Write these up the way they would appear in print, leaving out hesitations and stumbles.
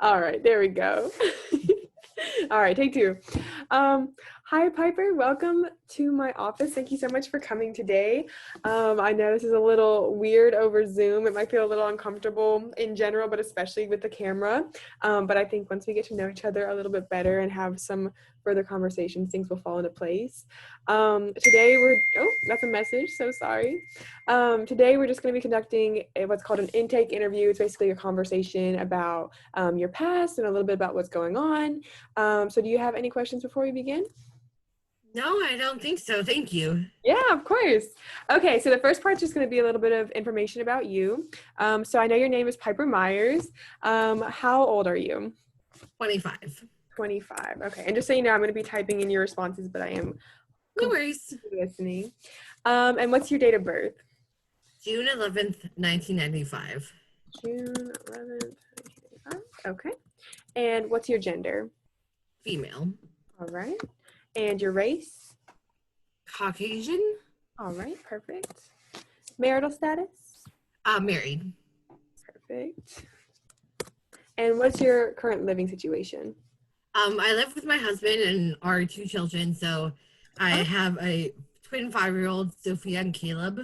All right, there we go. All right, take two. Hi, Piper. Welcome to my office. Thank you so much for coming today. I know this is a little weird over Zoom. It might feel a little uncomfortable in general, but especially with the camera. But I think once we get to know each other a little bit better and have some further conversations, things will fall into place. Today that's a message. So sorry. Today we're just going to be conducting what's called an intake interview. It's basically a conversation about your past and a little bit about what's going on. So do you have any questions before we begin? No, I don't think so. Thank you. Yeah, of course. Okay, so the first part's just going to be a little bit of information about you. So I know your name is Piper Myers. How old are you? 25. 25. Okay, and just so you know, I'm going to be typing in your responses, but I am No worries. listening. And what's your date of birth? June 11th, 1995. June 11th, 1995. Okay. And what's your gender? Female. All right. And your race? Caucasian. All right, perfect. Marital status? Married. Perfect. And what's your current living situation? I live with my husband and our two children. So I have a twin 5-year-old, Sophia and Caleb.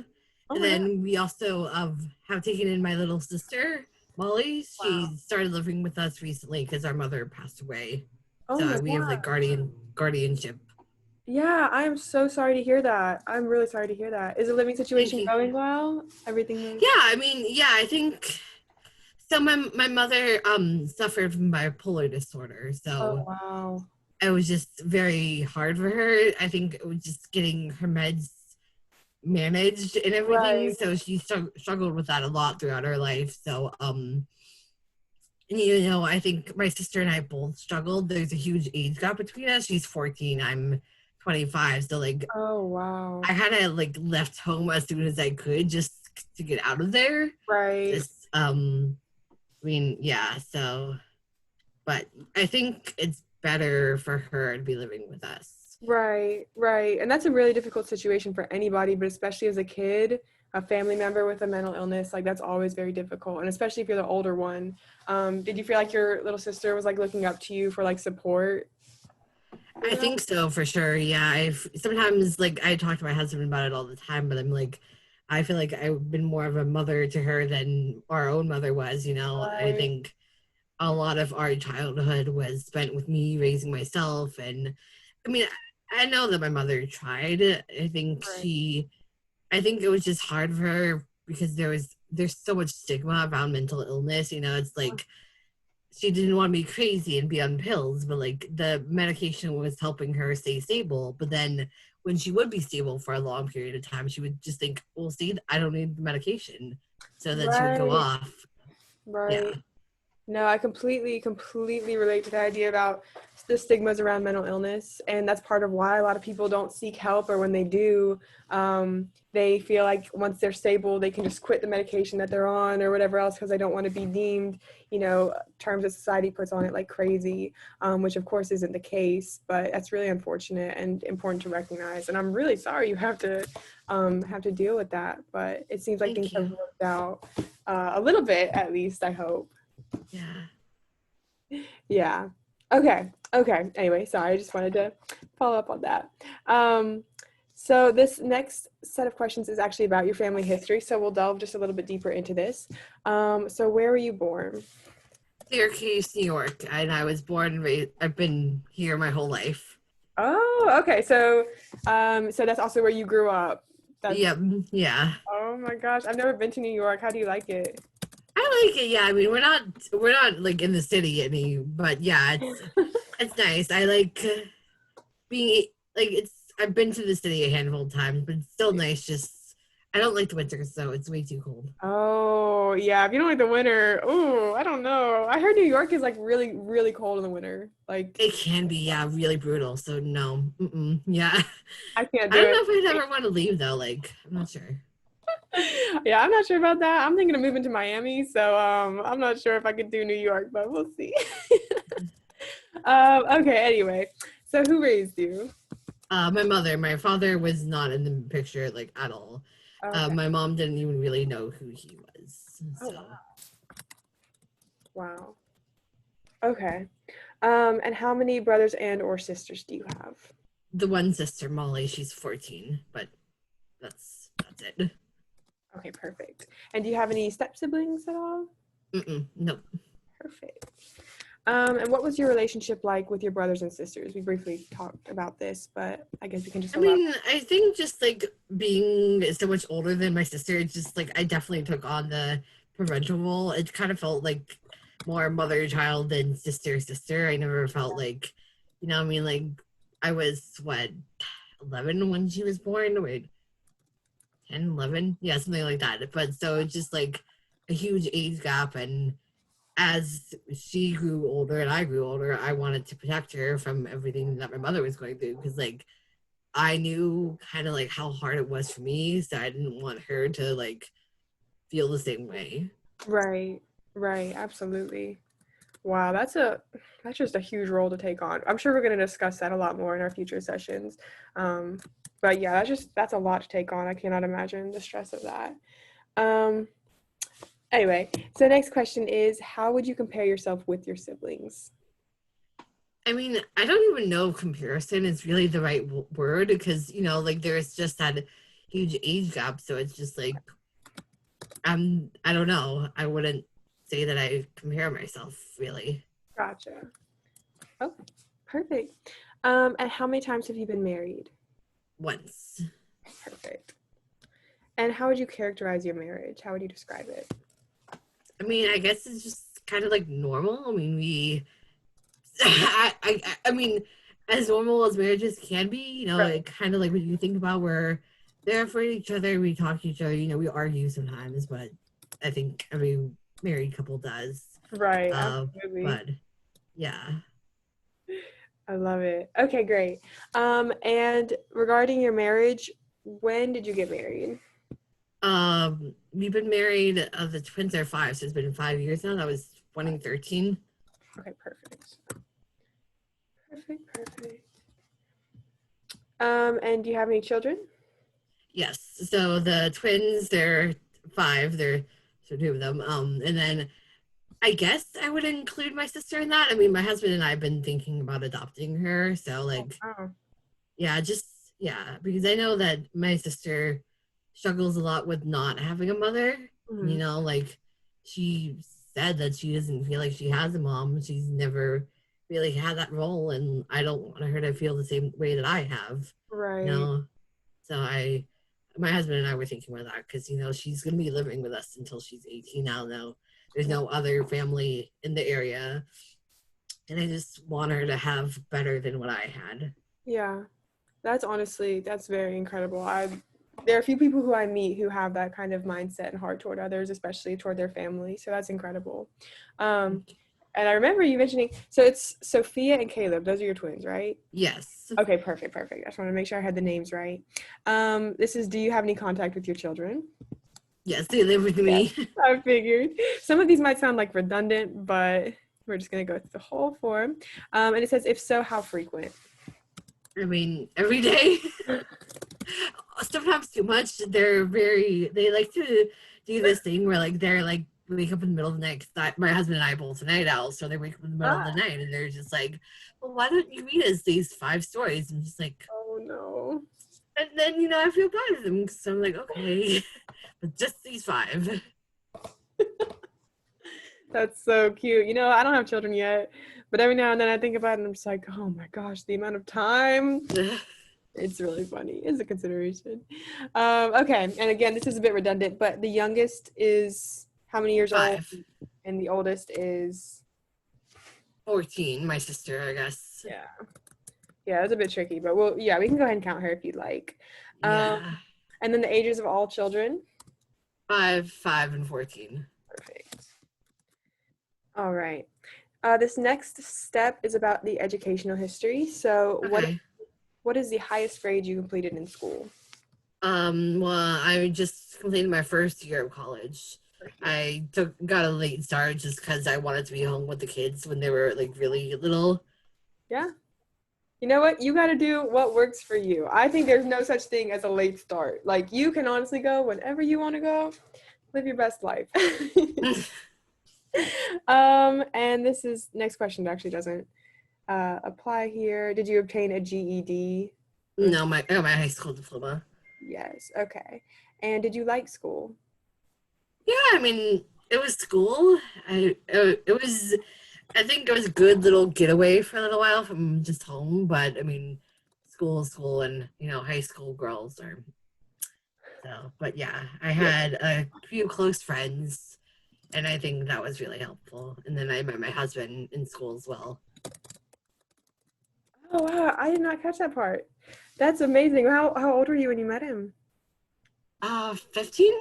And then we also have taken in my little sister, Molly. She started living with us recently because our mother passed away. So we have like guardianship. Yeah, I'm so sorry to hear that. I'm really sorry to hear that. Is the living situation going well? Everything? Yeah, I mean, yeah, I think so. My mother suffered from bipolar disorder, so it was just very hard for her. I think it was just getting her meds managed and everything. So she struggled with that a lot throughout her life. So and I think my sister and I both struggled. There's a huge age gap between us. She's 14, I'm 25. So like, I kind of like left home as soon as I could just to get out of there. Just, I mean, yeah. So, but I think it's better for her to be living with us. Right. And that's a really difficult situation for anybody, but especially as a kid, a family member with a mental illness, like that's always very difficult. And especially if you're the older one. Did you feel like your little sister was like looking up to you for like support? I think so, for sure. Yeah. Sometimes like I talk to my husband about it all the time, but I'm like, I feel like I've been more of a mother to her than our own mother was, I think a lot of our childhood was spent with me raising myself. And I mean, I know that my mother tried. I think it was just hard for her because there's so much stigma around mental illness. It's like she didn't want to be crazy and be on pills, but like the medication was helping her stay stable. But then when she would be stable for a long period of time, she would just think, well, see, I don't need the medication. So then she would go off. Yeah. No, I completely relate to the idea about the stigmas around mental illness. And that's part of why a lot of people don't seek help, or when they do, they feel like once they're stable, they can just quit the medication that they're on or whatever else because they don't want to be deemed, terms that society puts on it like crazy, which of course isn't the case, but that's really unfortunate and important to recognize. And I'm really sorry you have to deal with that, but it seems like things have worked out a little bit, at least, I hope. Yeah. Okay. Anyway, sorry. I just wanted to follow up on that. So this next set of questions is actually about your family history. So we'll delve just a little bit deeper into this. So where were you born? Syracuse, New York. And I was born and raised. I've been here my whole life. Oh, okay. So that's also where you grew up. Yeah. Oh my gosh. I've never been to New York. How do you like it? I like it. Yeah, I mean, we're not like in the city but yeah, it's nice. I like being like I've been to the city a handful of times, but it's still nice. Just I don't like the winter, so it's way too cold. Oh yeah, if you don't like the winter, I don't know. I heard New York is like really, really cold in the winter. Like it can be, really brutal. So no, yeah. I can't do it. I don't know if I'd ever want to leave though. Like I'm not sure. Yeah, I'm not sure about that. I'm thinking of moving to Miami, so I'm not sure if I could do New York, but we'll see. Okay, anyway. So who raised you? My mother. My father was not in the picture like at all. Okay. My mom didn't even really know who he was. So. Oh, wow. Okay. And how many brothers and or sisters do you have? The one sister, Molly, she's 14, but that's it. Okay, perfect. And do you have any step siblings at all? Nope. Perfect. And what was your relationship like with your brothers and sisters? We briefly talked about this, but I guess we can just I elaborate. mean, I think just like being so much older than my sister, it's just like I definitely took on the parental role. It kind of felt like more mother child than sister sister. I never felt like, I mean, like I was what 11 when she was born. Wait, 10, 11, yeah, something like that. But so it's just like a huge age gap, and as she grew older and I grew older, I wanted to protect her from everything that my mother was going through because like I knew kind of like how hard it was for me, so I didn't want her to like feel the same way. Right, right, absolutely. Wow, that's just a huge role to take on. I'm sure we're going to discuss that a lot more in our future sessions. Um, but yeah, that's a lot to take on. I cannot imagine the stress of that. Um, anyway, so the next question is, how would you compare yourself with your siblings? I mean, I don't even know if comparison is really the right word because like there's just that huge age gap, so it's just like I don't know. I wouldn't say that I compare myself really. Gotcha. Oh, perfect. And how many times have you been married? Once. Perfect. And how would you characterize your marriage? How would you describe it? I mean, I guess it's just kind of like normal. I mean, I mean, as normal as marriages can be, Right. it kind of like when you think about we're there for each other, we talk to each other, we argue sometimes, but I think every married couple does. Right, Uh, absolutely. but yeah. I love it. Okay, great. And regarding your marriage, when did you get married? We've been married, the twins are 5, so it's been 5 years now. That was 2013. Okay, perfect. Perfect, perfect. And do you have any children? Yes. So the twins, they're 5. They're so 2 of them. And then I guess I would include my sister in that. I mean, my husband and I have been thinking about adopting her. So, like, Oh, yeah, because I know that my sister struggles a lot with not having a mother. mhm. Like, she said that she doesn't feel like she has a mom. She's never really had that role. And I don't want her to feel the same way that I have, you Right. know? So, my husband and I were thinking about that because, she's going to be living with us until she's 18 now, though. There's no other family in the area. And I just want her to have better than what I had. Yeah. That's very incredible. There are a few people who I meet who have that kind of mindset and heart toward others, especially toward their family. So that's incredible. Um, and I remember you mentioning, so it's Sophia and Caleb. Those are your twins, right? Yes. Okay, perfect, perfect. I just want to make sure I had the names right. Do you have any contact with your children? Yes, they live with Yes, me. I figured. Some of these might sound like redundant, but we're just going to go through the whole form. And it says, if so, how frequent? I mean, every day. Sometimes too much. They like to do this thing where like they're like wake up in the middle of the night. My husband and I both night owls, so they wake up in the middle of the Ah, night and they're just like, well, why don't you read us these 5 stories? I'm just like, oh no. and then I feel bad for them, so I'm like, okay, but just these 5. That's so cute. I don't have children yet, but every now and then I think about it and I'm just like, oh my gosh, the amount of time. It's really funny. It's a consideration. Okay, and again, this is a bit redundant, but the youngest is how many years old? 5. And the oldest is 14, my sister, I guess. yeah. Yeah, it's a bit tricky, but we can go ahead and count her if you'd like. Um, Yeah. and then the ages of all children. 5, 5, and 14. Perfect. All right. This next step is about the educational history. So, Okay. what is the highest grade you completed in school? Well, I just completed my first year of college. I got a late start just because I wanted to be home with the kids when they were like really little. Yeah. You know what? You got to do what works for you. I think there's no such thing as a late start. Like, you can honestly go whenever you want to go. Live your best life. And this is next question actually doesn't apply here. Did you obtain a GED? No, I got my high school diploma. Yes. Okay. And did you like school? Yeah, I mean, it was school. It was, I think it was a good little getaway for a little while from just home. But I mean, school is school, and high school girls are so. But yeah, I Yeah. had a few close friends, and I think that was really helpful. And then I met my husband in school as well. Oh wow, I did not catch that part. That's amazing. How old were you when you met him? 15.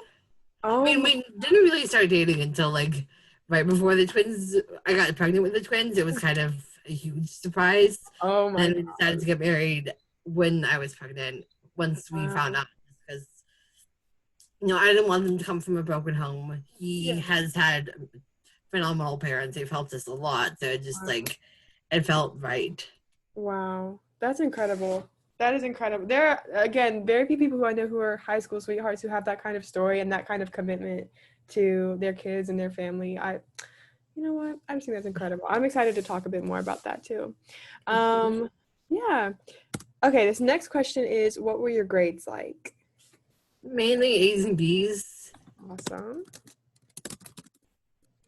I Oh mean, my, we didn't really start dating until like right before the twins. I got pregnant with the twins. It was kind of a huge surprise. oh my Then we decided God. to get married when I was pregnant. Once we found Wow. out, because I didn't want them to come from a broken home. He Yeah. has had phenomenal parents. They've helped us a lot. So it just Wow. like it felt right. Wow. That's incredible. That is incredible. There are, again, very few people who I know who are high school sweethearts who have that kind of story and that kind of commitment to their kids and their family. You know what? I just think that's incredible. I'm excited to talk a bit more about that too. Um, yeah. Okay, this next question is, what were your grades like? Mainly A's and B's. Awesome.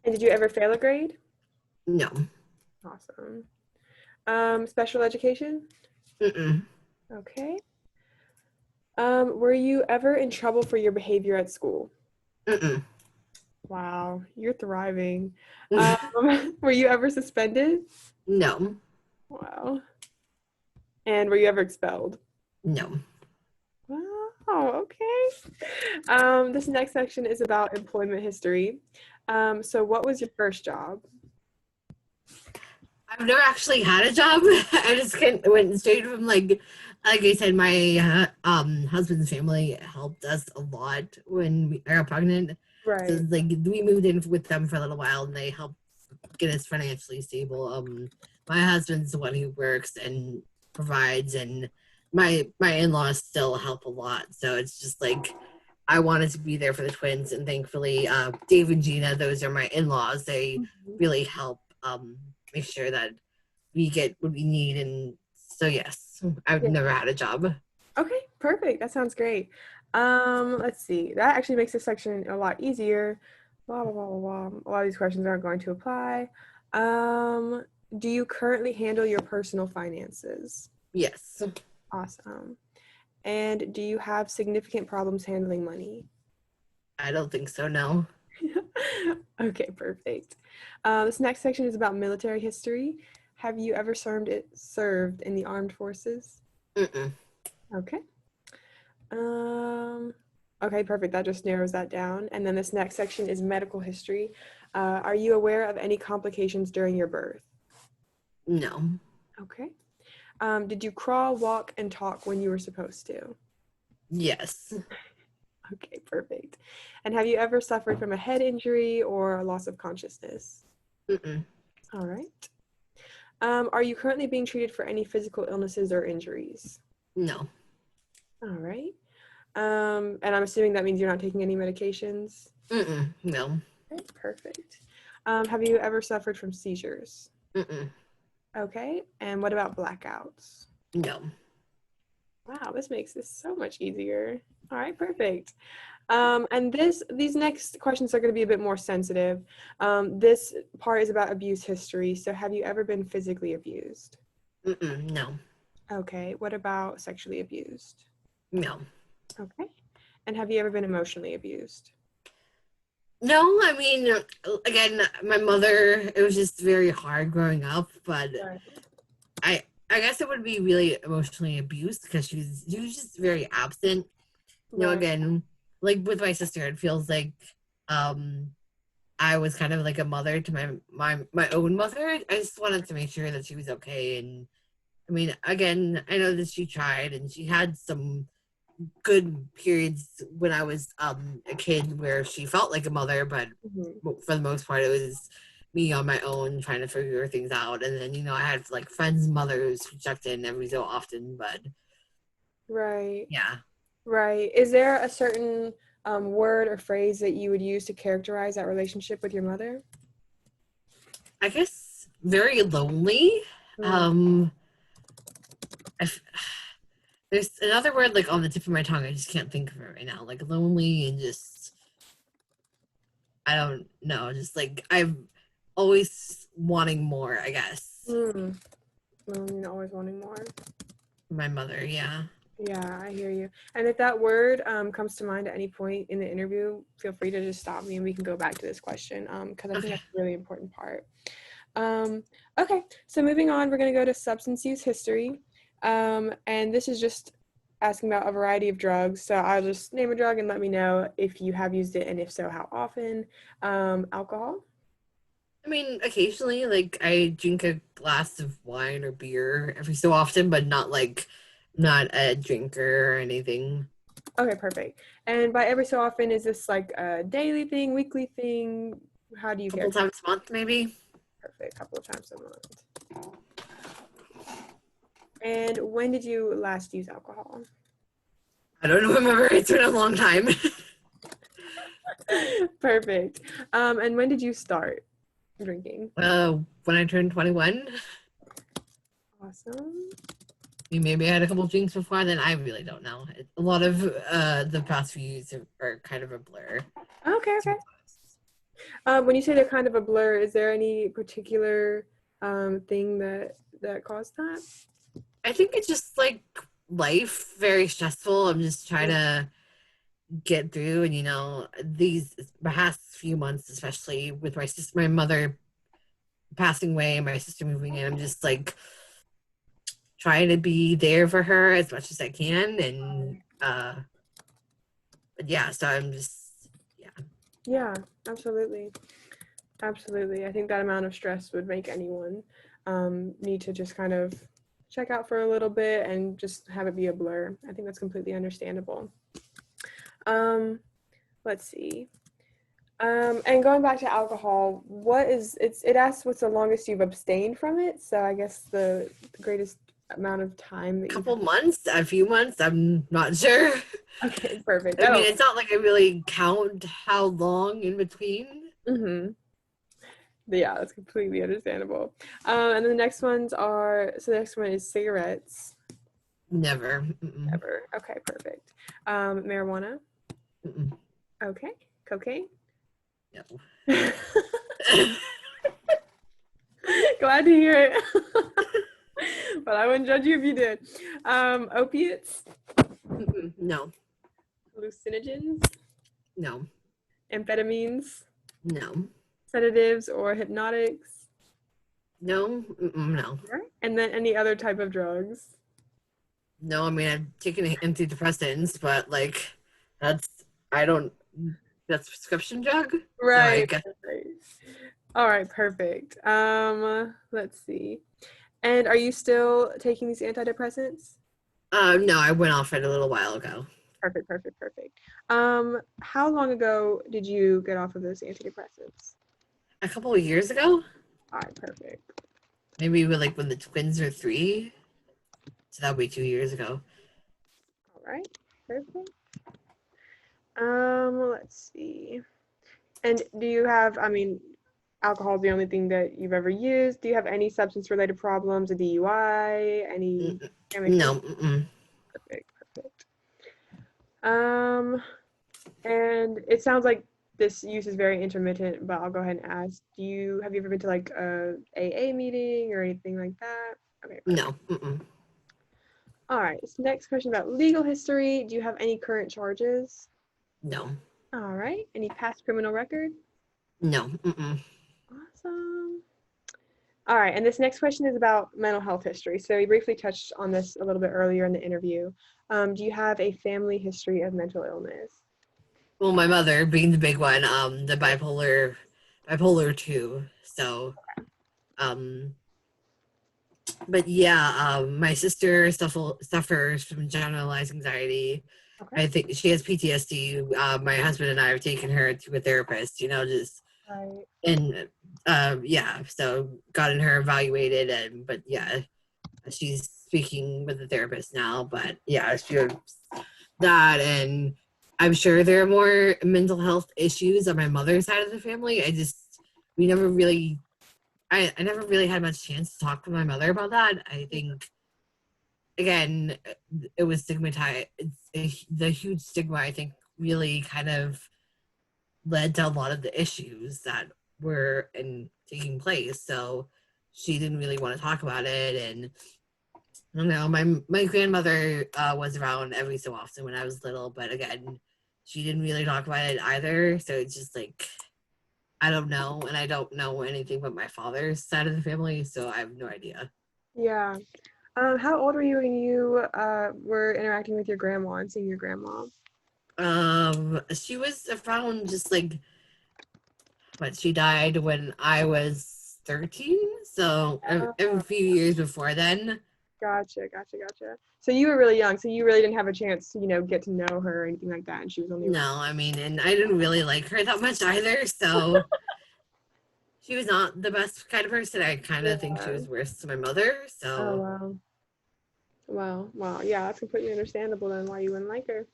And did you ever fail a grade? No. Awesome. Special education? Mm-mm. Okay. Were you ever in trouble for your behavior at school? Mm-mm. Wow, you're thriving. Were you ever suspended? No. Wow. And were you ever expelled? No. Wow, okay. This next section is about employment history. So what was your first job? I've never actually had a job. I just went straight from like I said, my husband's family helped us a lot when I got pregnant. So Right. like we moved in with them for a little while, and they helped get us financially stable. My husband's the one who works and provides, and my in-laws still help a lot. So it's just like I wanted to be there for the twins, and thankfully, Dave and Gina, those are my in-laws. They Mhm. really help make sure that we get what we need. And so, yes, I've Yeah. never had a job. Okay, perfect. That sounds great. Let's see. That actually makes this section a lot easier. Blah, blah, blah, blah, blah. A lot of these questions aren't going to apply. Um, do you currently handle your personal finances? Yes. Awesome. And do you have significant problems handling money? I don't think so, no. Okay, perfect. This next section is about military history. Have you ever served in the armed forces? Mm-mm. Okay. Um, okay, perfect. That just narrows that down. And then this next section is medical history. Are you aware of any complications during your birth? No. Okay. Did you crawl, walk, and talk when you were supposed to? Yes. Okay, perfect. And have you ever suffered from a head injury or a loss of consciousness? Mm-mm. All right. Are you currently being treated for any physical illnesses or injuries? No. All right. And I'm assuming that means you're not taking any medications? Mm-mm. No. Okay, perfect. Have you ever suffered from seizures? Mm-mm. Okay. And what about blackouts? No. Wow, this makes this so much easier. All right, perfect. And these next questions are going to be a bit more sensitive. This part is about abuse history. So, have you ever been physically abused? Mm-mm. No. Okay. What about sexually abused? No. Okay. And have you ever been emotionally abused? No, I mean, again, my mother, it was just very hard growing up, but Right. I I guess it would be really emotionally abused because she was just very absent. Right. Again, like with my sister, it feels like um I was kind of like a mother to my own mother. I just wanted to make sure that she was okay. And I mean, again, I know that she tried and she had some good periods when I was a kid where she felt like a mother, but Mhm. for the most part, it was me on my own trying to figure things out. And then I had like friends' mothers who checked in every so often, but Right. yeah. Right. Is there a certain word or phrase that you would use to characterize that relationship with your mother? I guess very lonely. Mm. Um, I f- there's another word like on the tip of my tongue. I just can't think of it right now. Like lonely and just I don't know. Just like I'm always wanting more. I guess Mm. Lonely, always wanting more. my mother. Yeah. Yeah, I hear you. And if that word comes to mind at any point in the interview, feel free to just stop me and we can go back to this question because I think Okay. that's a really important part. Um, okay, so moving on, we're going to go to substance use history. And this is just asking about a variety of drugs. So I'll just name a drug and let me know if you have used it and if so, how often. Alcohol. I mean, occasionally, like I drink a glass of wine or beer every so often, but not a drinker or anything. Okay, perfect. And by every so often, is this like a daily thing, weekly thing? How do you A couple characterize? times a month, maybe. Perfect, a couple of times a month. And when did you last use alcohol? I don't remember. It's been a long time. Perfect. And when did you start drinking? When I turned 21, Awesome. maybe I had a couple drinks before then. I really don't know. A lot of the past few years are kind of a blur. Okay, okay. When you say they're kind of a blur, is there any particular thing that caused that? I think it's just like life, very stressful. I'm just trying to get through, and these past few months, especially with my mother passing away and my sister moving in, I'm just like trying to be there for her as much as I can, and but yeah, so I'm just yeah. Yeah, absolutely. Absolutely. I think that amount of stress would make anyone need to just kind of check out for a little bit and just have it be a blur. I think that's completely understandable. Um, let's see. And going back to alcohol, it asks what's the longest you've abstained from it. So I guess the greatest amount of time that you've Couple months, a few months, I'm not sure. Okay, perfect. I mean, Oh, it's not like I really count how long in between. mm-hmm. Yeah, that's completely understandable. And then the next ones are so the next one is cigarettes. Never. Mm-mm. Ever. Okay, perfect. Marijuana. Mm-mm. Okay. Cocaine. No. Glad to hear it. But I wouldn't judge you if you did. Opiates, Mm-mm. No. hallucinogens, No. amphetamines, No. sedatives, or hypnotics. No. Mm-mm. No. Right. And then any other type of drugs. No, I mean I've taken antidepressants, but like that's I don't that's prescription drug. So I Right. guess Right. All right, perfect. Let's see. And are you still taking these antidepressants? no, I went off it a little while ago. Perfect, perfect, perfect. How long ago did you get off of those antidepressants? A couple of years ago, All right, perfect. maybe when the twins are 3, so that would be 2 years ago. All right, perfect. Let's see. And do you have, I mean, alcohol is the only thing that you've ever used. Do you have any substance related problems, a DUI, any Mm-mm. family No, history? mm-mm. Perfect, perfect. Um, and it sounds like this use is very intermittent, but I'll go ahead and ask, have you ever been to like a AA meeting or anything like that? Okay, perfect. No, mm-mm. All right, so next question about legal history. Do you have any current charges? No, All right, any past criminal record? no, mm-mm. Awesome. All right, and this next question is about mental health history. So we briefly touched on this a little bit earlier in the interview. Do you have a family history of mental illness? Well, my mother being the big one, the bipolar 2. So, um, but yeah, my sister suffers from generalized anxiety. Okay. I think she has PTSD. My husband and I have taken her to a therapist, just Right. and yeah, so gotten her evaluated, and but yeah, she's speaking with a therapist now. But yeah, she has that, and I'm sure there are more mental health issues on my mother's side of the family. We never really I never really had much chance to talk to my mother about that. I think again, it was stigmatized. The huge stigma, I think, really kind of led to a lot of the issues that were taking place. So she didn't really want to talk about it, and I don't know. My grandmother was around every so often when I was little, but again, she didn't really talk about it either. So it's just like I don't know, and I don't know anything but my father's side of the family, so I have no idea. Yeah. How old were you when you were interacting with your grandma and seeing your grandma? She was around just like, but she died when I was 13, so a Oh, few years before then. gotcha. So you were really young, so you really didn't have a chance to, get to know her or anything like that, and she was only around. No, I mean, and I didn't really like her that much either, so she was not the best kind of person. I kind of think she Yeah. was worse to my mother, Oh, so wow. Wow. Yeah, that's completely understandable then why you wouldn't like her.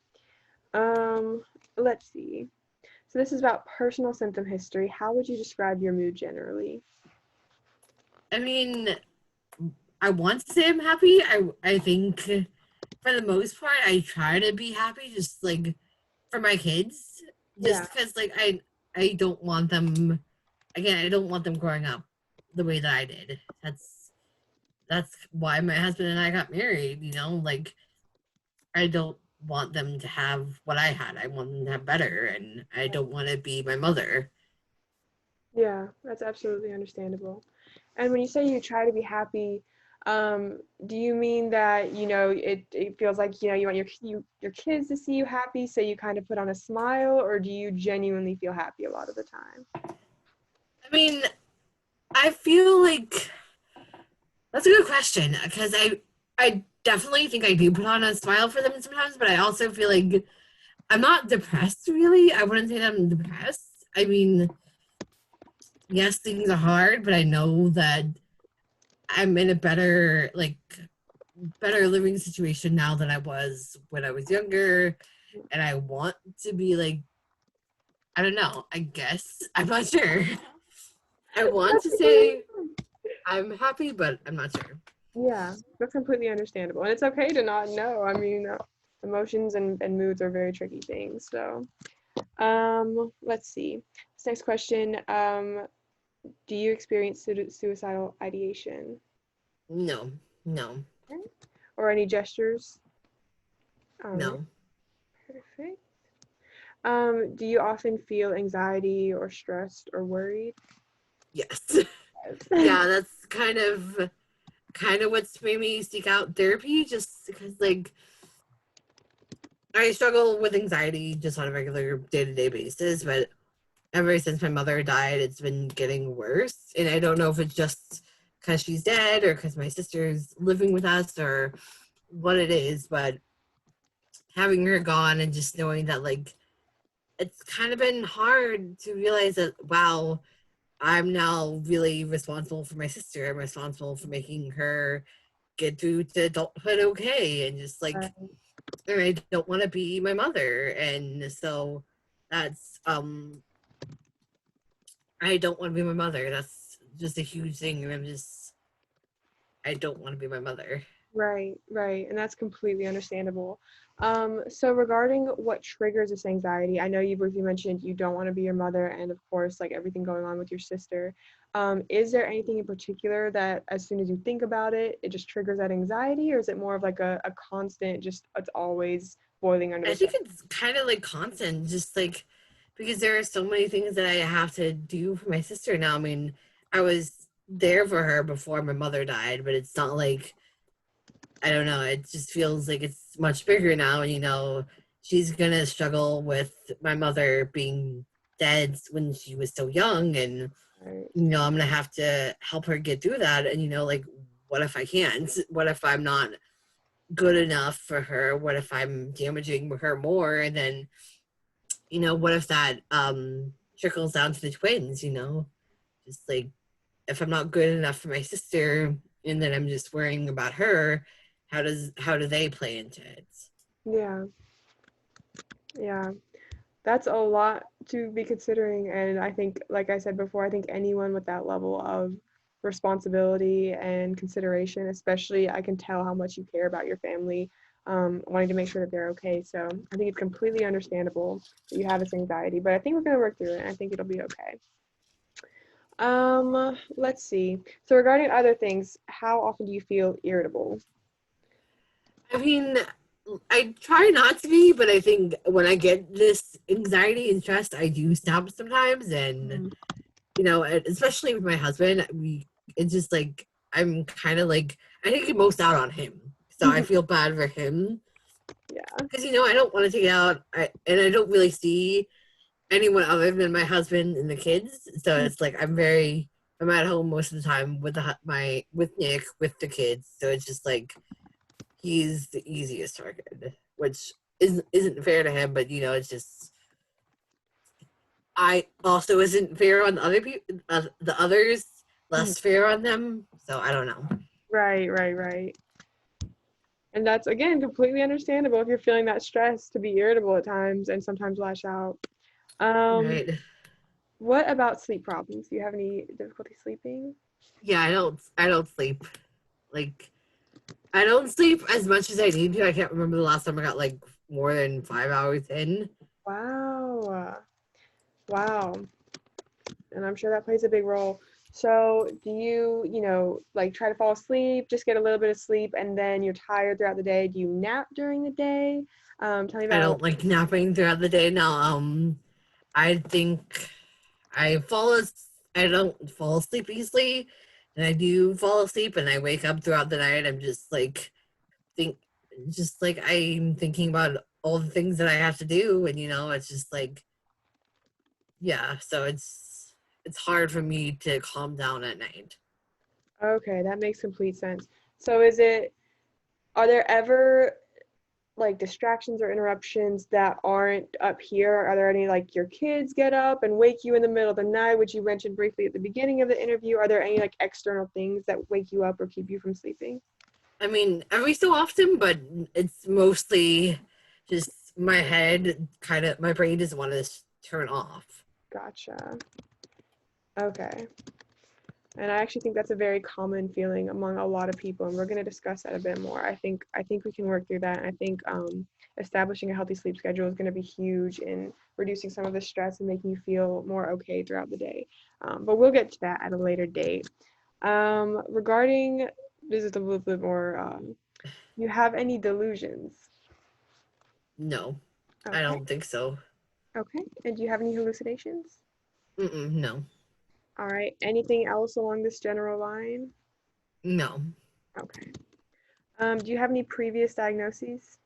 Um, let's see. So this is about personal symptom history. How would you describe your mood generally? I mean, I want to say I'm happy. I think for the most part, I try to be happy, just like for my kids, just Yeah, because like I don't want them. Again, I don't want them growing up the way that I did. That's why my husband and I got married. Like I don't want them to have what I had. I want them to have better, and I don't want to be my mother. yeah, that's absolutely understandable. And when you say you try to be happy, do you mean that, it feels like, you want your kids to see you happy, so you kind of put on a smile, or do you genuinely feel happy a lot of the time? I mean, I feel like that's a good question because I definitely think I do put on a smile for them sometimes, but I also feel like I'm not depressed really. I wouldn't say that I'm depressed. I mean, yes, things are hard, but I know that I'm in a better living situation now than I was when I was younger, and I want to be like, I don't know, I guess I'm not sure. I want That's to completely say I'm happy, but I'm not sure. Yeah, that's completely understandable. And it's okay to not know. I mean, emotions and moods are very tricky things. So, let's see. This next question, do you experience suicidal ideation? No, no, Okay. Or any gestures? All right, no. perfect. Do you often feel anxiety or stressed or worried? Yes. Yeah, that's kind of what's made me seek out therapy, just because like I struggle with anxiety just on a regular day-to-day basis, but ever since my mother died, it's been getting worse. And I don't know if it's just because she's dead or because my sister's living with us or what it is, but having her gone and just knowing that, like, it's kind of been hard to realize that, wow, I'm now really responsible for my sister. I'm responsible for making her get through to adulthood okay. And just like, and I don't want to be my mother. And so that's, I don't want to be my mother. That's just a huge thing. And I don't want to be my mother. Right. And that's completely understandable. So regarding what triggers this anxiety, I know you briefly mentioned you don't want to be your mother, and of course, like everything going on with your sister. Is there anything in particular that as soon as you think about it, it just triggers that anxiety, or is it more of like a constant, just it's always boiling under I the think surface? it's kind of like constant, just like because there are so many things that I have to do for my sister now. I mean, I was there for her before my mother died, but it's not like I don't know. It just feels like it's much bigger now. And, she's gonna struggle with my mother being dead when she was so young, and Right. I'm gonna have to help her get through that. And like, what if I can't? What if I'm not good enough for her? What if I'm damaging her more? And then, what if that trickles down to the twins? Just like if I'm not good enough for my sister, and then I'm just worrying about her, how do they play into it? Yeah, yeah. That's a lot to be considering, and I think, like I said before, I think anyone with that level of responsibility and consideration. Especially, I can tell how much you care about your family, wanting to make sure that they're okay. So I think it's completely understandable that you have this anxiety, but I think we're gonna work through it, and I think it'll be okay. Let's see. So regarding other things, how often do you feel irritable? I mean, I try not to be, but I think when I get this anxiety and stress, I do snap sometimes. And, Mm. especially with my husband, it's just like, I'm kind of like, I take it most out on him. So I feel bad for him Yeah. because, I don't want to take it out. And I don't really see anyone other than my husband and the kids. So it's like, I'm at home most of the time with with Nick, with the kids. So it's just like, he's the easiest target, which isn't fair to him. But it's just I also isn't fair on the other people, the others, Mhm. less fair on them. So I don't know. Right, right, right. And that's again completely understandable if you're feeling that stress to be irritable at times and sometimes lash out. Um, Right? what about sleep problems? Do you have any difficulty sleeping? Yeah, I don't sleep. Like I don't sleep as much as I need to. I can't remember the last time I got like more than 5 hours in. Wow. Wow. And I'm sure that plays a big role. So, do you, like try to fall asleep, just get a little bit of sleep, and then you're tired throughout the day? Do you nap during the day? Tell me I about. don't like napping throughout the day now. I think I fall as I don't fall asleep easily, and I do fall asleep, and I wake up throughout the night. I'm think, just like I'm thinking about all the things that I have to do, and it's just like, yeah. So it's hard for me to calm down at night. Okay, that makes complete sense. So, are there ever like distractions or interruptions that aren't up here? Are there any like your kids get up and wake you in the middle of the night, which you mentioned briefly at the beginning of the interview? Are there any like external things that wake you up or keep you from sleeping? I mean, every so often, but it's mostly just my head. Kind of, my brain doesn't want to turn off. Gotcha. Okay. And I actually think that's a very common feeling among a lot of people, and we're going to discuss that a bit more. I think we can work through that, and I think establishing a healthy sleep schedule is going to be huge in reducing some of the stress and making you feel more okay throughout the day. But we'll get to that at a later date. Regarding this is a little bit more. You have any delusions? No, I Okay. don't think so. Okay. And do you have any hallucinations? No, All right. Anything else along this general line? no. Okay. Do you have any previous diagnoses?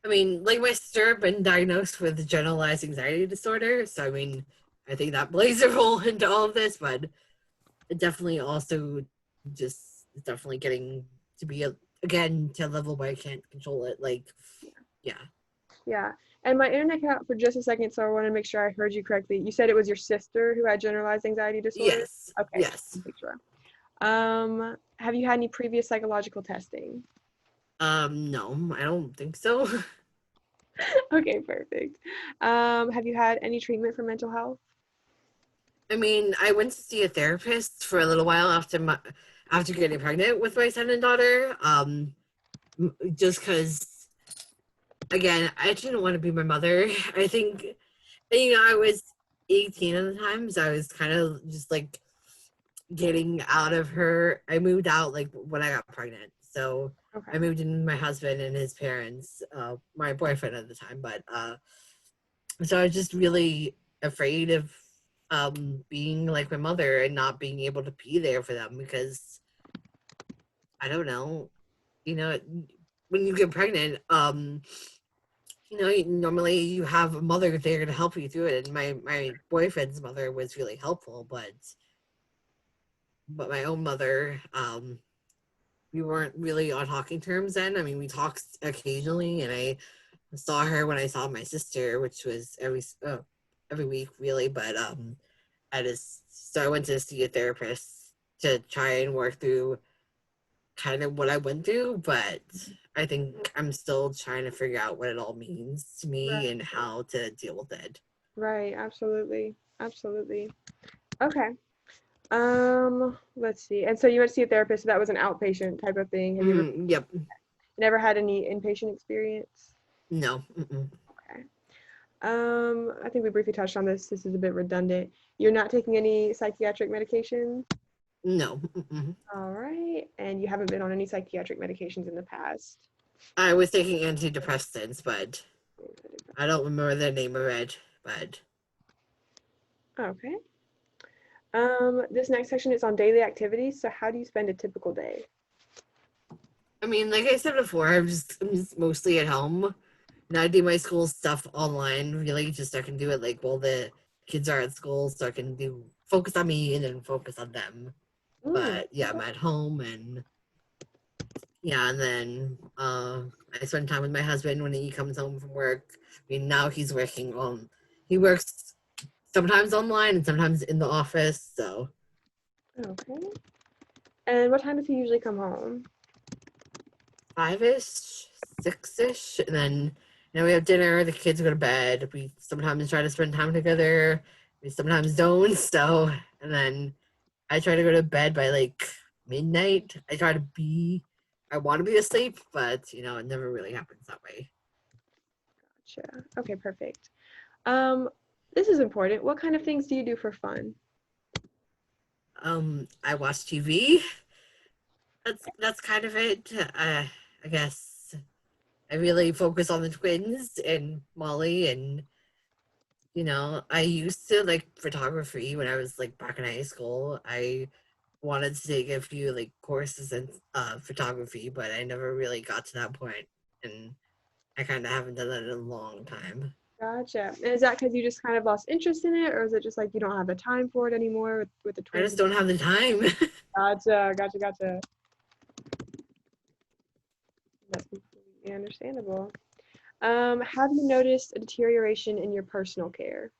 I mean, like my sister been diagnosed with generalized anxiety disorder, so I mean, I think that plays a role into all of this, but it definitely also just it's definitely getting to be again to a level where I can't control it. Like, yeah, Yeah. And my internet cut out for just a second, so I want to make sure I heard you correctly. You said it was your sister who had generalized anxiety disorder? yes, Okay, just yes. to make sure. Have you had any previous psychological testing? No, I don't think so. Okay, perfect. Have you had any treatment for mental health? I mean, I went to see a therapist for a little while after getting pregnant with my son and daughter. Just because again, I didn't want to be my mother. I think, I was 18 at the time, so I was kind of just like getting out of her. I moved out like when I got pregnant, so Okay. I moved in with my husband and his parents, my boyfriend at the time. But so I was just really afraid of being like my mother and not being able to be there for them because I don't know, you know, when you get pregnant, normally you have a mother there to help you through it. And my boyfriend's mother was really helpful, but my own mother, we weren't really on talking terms then. I mean, we talked occasionally, and I saw her when I saw my sister, which was every week really. But I went to see a therapist to try and work through kind of what I went through, but I think I'm still trying to figure out what it all means to me Right. and how to deal with it. Right, absolutely. Absolutely. Okay. Let's see. And so you went to see a therapist, so that was an outpatient type of thing. Have you ever Yep. never had any inpatient experience? No. Mm-mm. Okay. I think we briefly touched on this. This is a bit redundant. You're not taking any psychiatric medication? No. Mm-mm. All right. And you haven't been on any psychiatric medications in the past? I was taking antidepressants, but I don't remember the name of it. But Okay. This next section is on daily activities. So how do you spend a typical day? I mean, like I said before, I'm just mostly at home. And I do my school stuff online, really, just so I can do it like while the kids are at school, so I can do focus on me and then focus on them. Mm, But yeah, I'm okay. at home and yeah, and then I spend time with my husband when he comes home from work. I mean, now he's working on he works sometimes online and sometimes in the office, so Okay. And what time does he usually come home? 5-ish, 6-ish, and then we have dinner, the kids go to bed. We sometimes try to spend time together, we sometimes don't, so and then I try to go to bed by like midnight. I want to be asleep, but it never really happens that way. Gotcha. Okay, perfect. Um, this is important. What kind of things do you do for fun? I watch TV. That's kind of it. I guess I really focus on the twins and Molly, and I used to like photography when I was like back in high school. I wanted to take a few like courses in photography, but I never really got to that point, and I kind of haven't done that in a long time. Gotcha. And is that because you just kind of lost interest in it, or is it just like you don't have the time for it anymore with the I twins? just don't have the time. Gotcha, gotcha, gotcha. That's completely understandable. Have you noticed a deterioration in your personal care?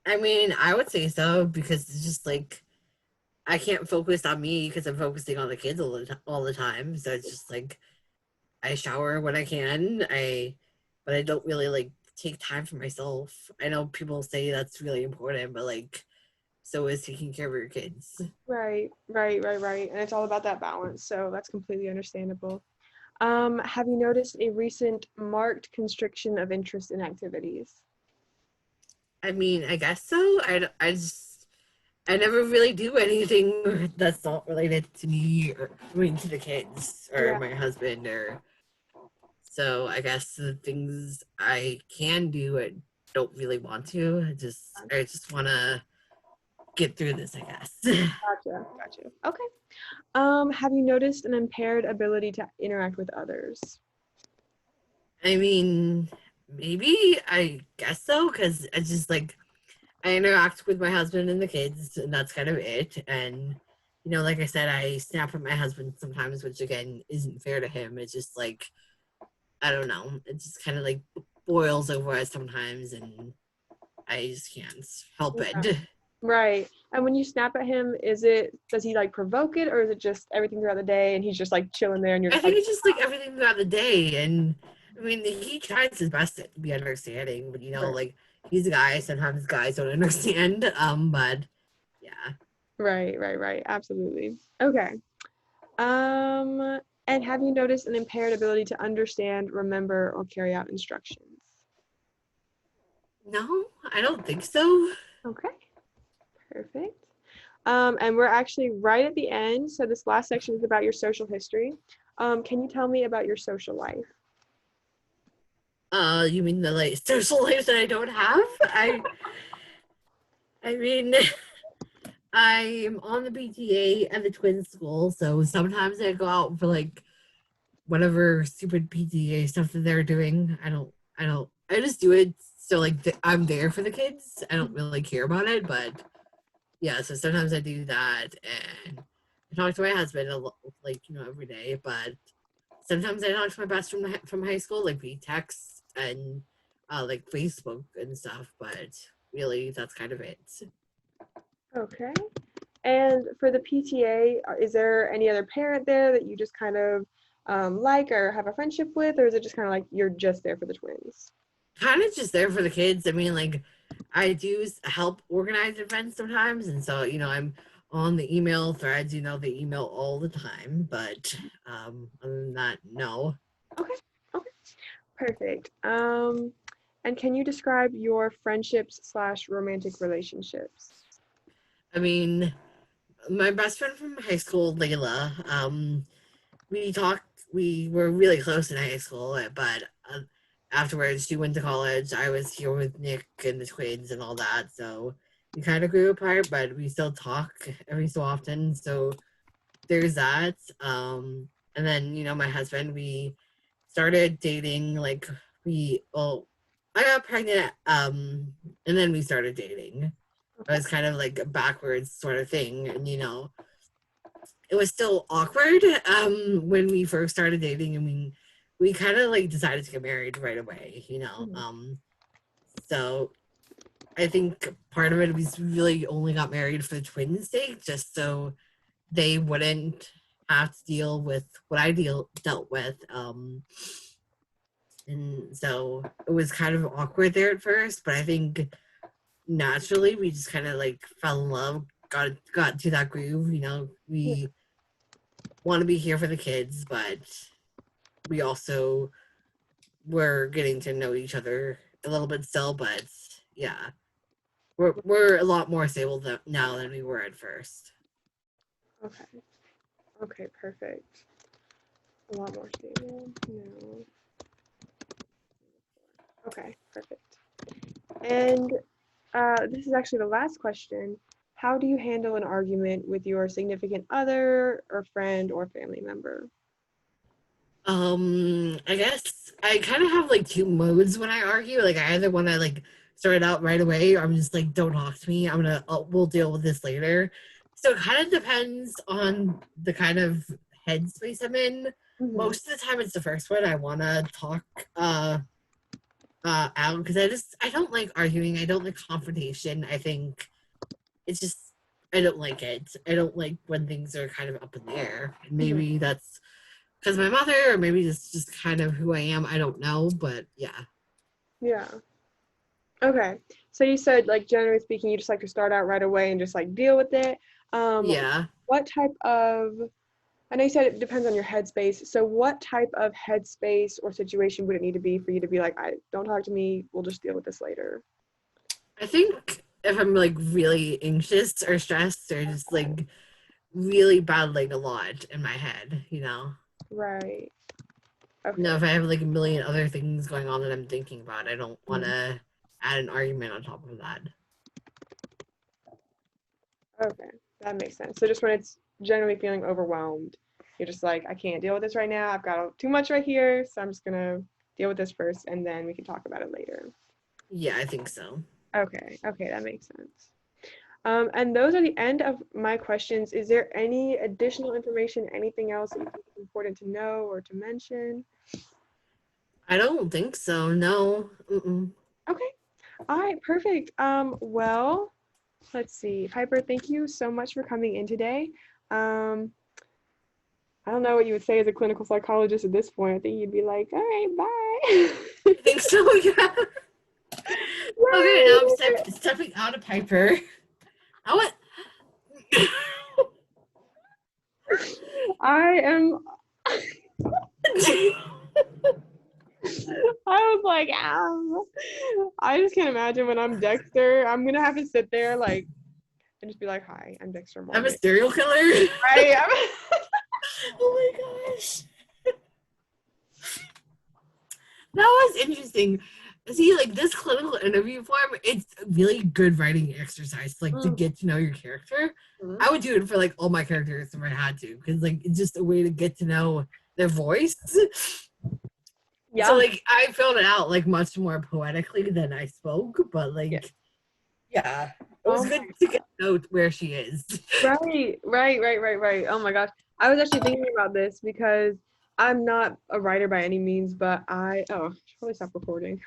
I mean, I would say so because it's just like I can't focus on me because I'm focusing on the kids all the time. So it's just like I shower when I can. But I don't really like take time for myself. I know people say that's really important, but like so is taking care of your kids. Right, right, right, right. And it's all about that balance. So that's completely understandable. Have you noticed a recent marked constriction of interest in activities? I mean, I guess so. I never really do anything that's not related to me or I mean to the kids or Yeah, my husband or so I guess the things I can do I don't really want to. I just wanna get through this, I guess. gotcha, gotcha. Okay. Have you noticed an impaired ability to interact with others? I mean, maybe I guess so, because I just like I interact with my husband and the kids, and that's kind of it. And like I said, I snap at my husband sometimes, which again isn't fair to him. It's just like I don't know. It just kind of like boils over us sometimes, and I just can't help Yeah. it. Right. And when you snap at him, does he like provoke it, or is it just everything throughout the day and he's just like chilling there and you're I just like, think it's just like everything throughout the day, and I mean he tries his best to be understanding, but right, like he's a guy. Sometimes guys don't understand. But yeah. right, right, right. Absolutely. Okay. And have you noticed an impaired ability to understand, remember, or carry out instructions? No, I don't think so. Okay, perfect. And we're actually right at the end. So this last section is about your social history. Can you tell me about your social life? You mean the like social life that I don't have? I mean, I'm on the PTA at the twin school, so sometimes I go out for like whatever stupid PTA stuff that they're doing. I just do it so like I'm there for the kids. I don't really care about it, but yeah, so sometimes I do that and I talk to my husband a lot, like every day, but sometimes I talk to my best friend from high school, like we text and like Facebook and stuff, but really that's kind of it. Okay. And for the PTA, is there any other parent there that you just kind of like or have a friendship with, or is it just kind of like you're just there for the twins? Kind of just there for the kids. I mean, like I do help organize events sometimes, and so I'm on the email threads. They email all the time, but other than that, no. Okay. Okay. Perfect. And can you describe your friendships slash romantic relationships? I mean, my best friend from high school, Layla, we talked. We were really close in high school, but afterwards, she went to college. I was here with Nick and the twins and all that, so we kind of grew apart, but we still talk every so often. So there's that. And then my husband, we started dating. Like I got pregnant, and then we started dating. It was kind of like a backwards sort of thing, and it was still awkward when we first started dating. I mean, we kind of like decided to get married right away. So I think part of it was really only got married for the twins' sake, just so they wouldn't have to deal with what I dealt with. And so it was kind of awkward there at first, but I think naturally we just kind of like fell in love, got to that groove. We want to be here for the kids, but we also were getting to know each other a little bit still. But yeah, we're a lot more stable now than we were at first. Okay. Okay, perfect. A lot more stable. No. Okay, perfect. And this is actually the last question. How do you handle an argument with your significant other or friend or family member? I guess I kind of have like two modes when I argue. Like I either want to like start it out right away, or I'm just like, don't talk to me. We'll deal with this later. So it kind of depends on the kind of headspace I'm in. Mm-hmm. Most of the time, it's the first one. I want to talk out because I don't like arguing. I don't like confrontation. I think it's just I don't like it. I don't like when things are kind of up in the air. Maybe that's because my mother, or maybe it's just kind of who I am. I don't know, but yeah. Yeah. Okay. So you said, like, generally speaking, you just like to start out right away and just like deal with it. Um, Yeah. what type of, I know you said it depends on your headspace. So what type of headspace or situation would it need to be for you to be like, I don't talk to me, we'll just deal with this later? I think if I'm like really anxious or stressed or just like really battling a lot in my head. Right. Okay. If I have like a million other things going on that I'm thinking about, I don't want Mhm. to add an argument on top of that. Okay. That makes sense. So just when it's generally feeling overwhelmed, you're just like, I can't deal with this right now. I've got too much right here, so I'm just gonna deal with this first, and then we can talk about it later. Yeah, I think so. Okay. Okay, that makes sense. And those are the end of my questions. Is there any additional information, anything else that you think is important to know or to mention? I don't think so. No. Mm-mm. Okay. All right, perfect. Well, let's see. Piper, thank you so much for coming in today. Um, I don't know what you would say as a clinical psychologist at this point. I think you'd be like, all right, bye. I think so. Yeah. Okay, now I'm stepping out of Piper. I want. I am, I was like, I just can't imagine when I'm Dexter. I'm gonna have to sit there like and just be like, "Hi, I'm Dexter I'm a Morgan." serial killer. Right? Oh my gosh. That was interesting. See, like this clinical interview form, it's really good writing exercise, like to get to know your character. Mhm. I would do it for like all my characters if I had to, because like it's just a way to get to know their voice. So Yeah. like I filled it out like much more poetically than I spoke, but Yeah. like yeah, it was Oh good my. to get to know where she is. Right. Oh my gosh. I was actually thinking about this because I'm not a writer by any means, but I should probably stop recording.